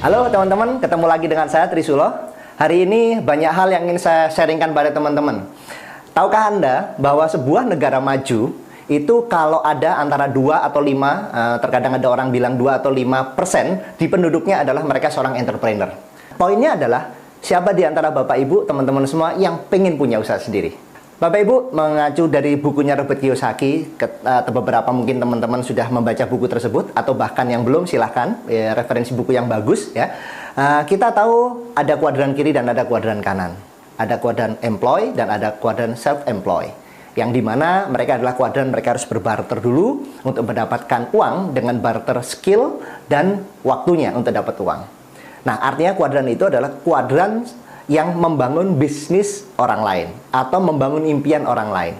Halo teman-teman, ketemu lagi dengan saya Trisulo. Hari ini banyak hal yang ingin saya sharingkan pada teman-teman. Tahukah Anda bahwa sebuah negara maju itu kalau ada antara 2 atau 5, terkadang ada orang bilang 2 atau 5% di penduduknya adalah mereka seorang entrepreneur. Poinnya adalah siapa di antara Bapak Ibu, teman-teman semua yang pengen punya usaha sendiri. Bapak Ibu mengacu dari bukunya Robert Kiyosaki, beberapa mungkin teman-teman sudah membaca buku tersebut atau bahkan yang belum, silahkan ya, referensi buku yang bagus ya. Kita tahu ada kuadran kiri dan ada kuadran kanan, ada kuadran employ dan ada kuadran self-employ, yang dimana mereka adalah kuadran mereka harus berbarter dulu untuk mendapatkan uang dengan barter skill dan waktunya untuk dapat uang. Nah, artinya kuadran itu adalah kuadran yang membangun bisnis orang lain atau membangun impian orang lain.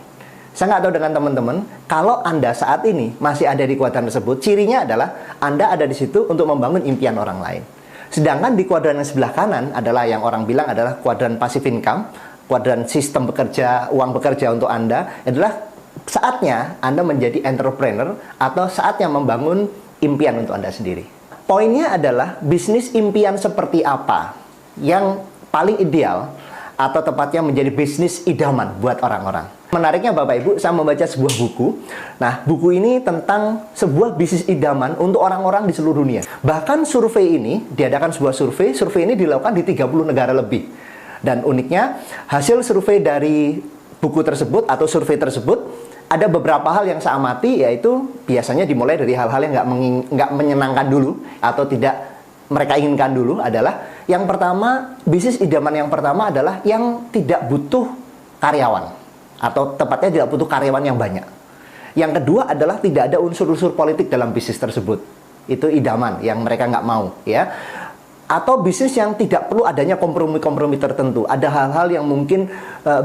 Saya nggak tahu dengan teman-teman, kalau Anda saat ini masih ada di kuadran tersebut, cirinya adalah Anda ada di situ untuk membangun impian orang lain. Sedangkan di kuadran yang sebelah kanan adalah yang orang bilang adalah kuadran passive income, kuadran sistem bekerja, uang bekerja untuk Anda, adalah saatnya Anda menjadi entrepreneur atau saatnya membangun impian untuk Anda sendiri. Poinnya adalah bisnis impian seperti apa yang paling ideal atau tepatnya menjadi bisnis idaman buat orang-orang. Menariknya Bapak Ibu, saya membaca sebuah buku. Nah, buku ini tentang sebuah bisnis idaman untuk orang-orang di seluruh dunia. Bahkan survei ini, diadakan sebuah survei ini dilakukan di 30 negara lebih. Dan uniknya, hasil survei dari buku tersebut atau survei tersebut, ada beberapa hal yang saya amati, yaitu biasanya dimulai dari hal-hal yang nggak menyenangkan dulu atau tidak mereka inginkan dulu adalah yang pertama, bisnis idaman yang pertama adalah yang tidak butuh karyawan atau tepatnya tidak butuh karyawan yang banyak. Yang kedua adalah tidak ada unsur-unsur politik dalam bisnis tersebut. Itu idaman yang mereka nggak mau ya. Atau bisnis yang tidak perlu adanya kompromi-kompromi tertentu. Ada hal-hal yang mungkin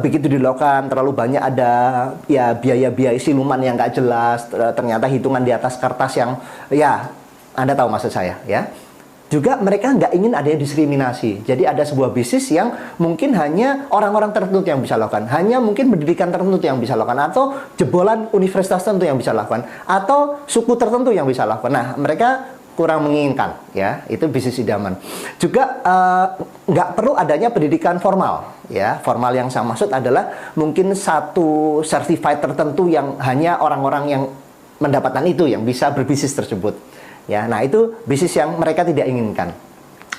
begitu dilakukan terlalu banyak ada ya biaya-biaya siluman yang nggak jelas, ternyata hitungan di atas kertas yang ya Anda tahu maksud saya ya. Juga mereka nggak ingin adanya diskriminasi. Jadi ada sebuah bisnis yang mungkin hanya orang-orang tertentu yang bisa lakukan. Hanya mungkin pendidikan tertentu yang bisa lakukan. Atau jebolan universitas tertentu yang bisa lakukan. Atau suku tertentu yang bisa lakukan. Nah, mereka kurang menginginkan. Ya, itu bisnis idaman. Juga nggak perlu adanya pendidikan formal. Ya, formal yang saya maksud adalah mungkin satu certified tertentu yang hanya orang-orang yang mendapatkan itu yang bisa berbisnis tersebut. Ya, nah itu bisnis yang mereka tidak inginkan.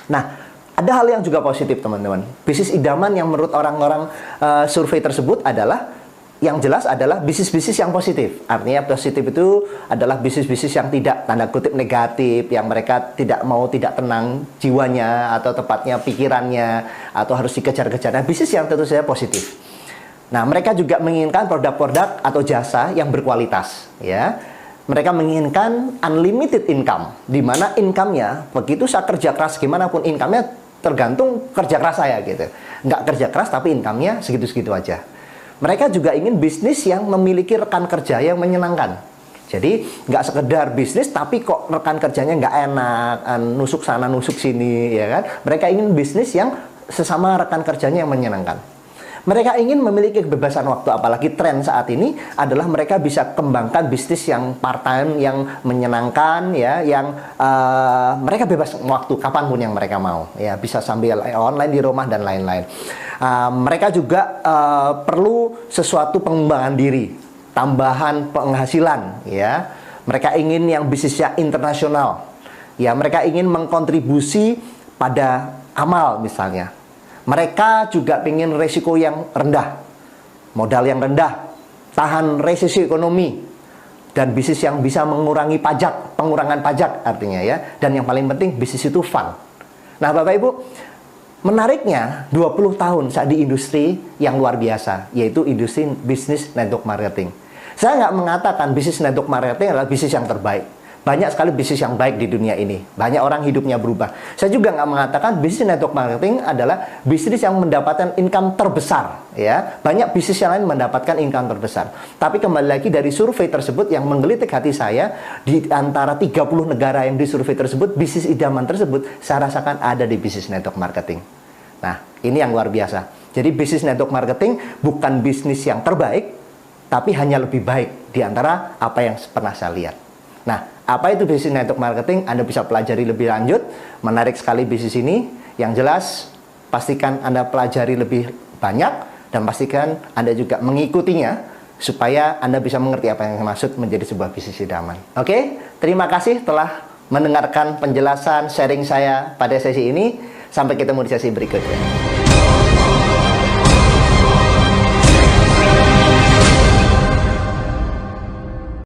Nah, ada hal yang juga positif teman-teman. Bisnis idaman yang menurut orang-orang survei tersebut adalah, yang jelas adalah bisnis-bisnis yang positif. Artinya positif itu adalah bisnis-bisnis yang tidak tanda kutip negatif, yang mereka tidak mau tidak tenang jiwanya atau tepatnya pikirannya atau harus dikejar-kejar. Nah, bisnis yang tentu saja positif. Nah, mereka juga menginginkan produk-produk atau jasa yang berkualitas, ya. Mereka menginginkan unlimited income, di mana income-nya, begitu saya kerja keras gimana pun income-nya tergantung kerja keras saya gitu. Nggak kerja keras tapi income-nya segitu-segitu aja. Mereka juga ingin bisnis yang memiliki rekan kerja yang menyenangkan. Jadi nggak sekedar bisnis tapi kok rekan kerjanya nggak enak, nusuk sana nusuk sini, ya kan? Mereka ingin bisnis yang sesama rekan kerjanya yang menyenangkan. Mereka ingin memiliki kebebasan waktu, apalagi tren saat ini adalah mereka bisa kembangkan bisnis yang part-time, yang menyenangkan, ya, yang mereka bebas waktu kapanpun yang mereka mau, ya, bisa sambil online di rumah dan lain-lain. Mereka juga perlu sesuatu pengembangan diri, tambahan penghasilan, ya. Mereka ingin yang bisnisnya internasional, ya. Mereka ingin mengkontribusi pada amal misalnya. Mereka juga ingin resiko yang rendah, modal yang rendah, tahan resesi ekonomi, dan bisnis yang bisa mengurangi pajak, pengurangan pajak artinya ya. Dan yang paling penting bisnis itu fun. Nah Bapak Ibu, menariknya 20 tahun saat di industri yang luar biasa, yaitu industri bisnis network marketing. Saya nggak mengatakan bisnis network marketing adalah bisnis yang terbaik. Banyak sekali bisnis yang baik di dunia ini. Banyak orang hidupnya berubah. Saya juga nggak mengatakan bisnis network marketing adalah bisnis yang mendapatkan income terbesar. Ya, banyak bisnis yang lain mendapatkan income terbesar. Tapi kembali lagi dari survei tersebut yang menggelitik hati saya, di antara 30 negara yang disurvei tersebut, bisnis idaman tersebut saya rasakan ada di bisnis network marketing. Nah, ini yang luar biasa. Jadi bisnis network marketing bukan bisnis yang terbaik, tapi hanya lebih baik di antara apa yang pernah saya lihat. Nah, apa itu bisnis network marketing, Anda bisa pelajari lebih lanjut. Menarik sekali bisnis ini. Yang jelas, pastikan Anda pelajari lebih banyak dan pastikan Anda juga mengikutinya supaya Anda bisa mengerti apa yang dimaksud menjadi sebuah bisnis idaman. Oke, terima kasih telah mendengarkan penjelasan sharing saya pada sesi ini. Sampai ketemu di sesi berikutnya.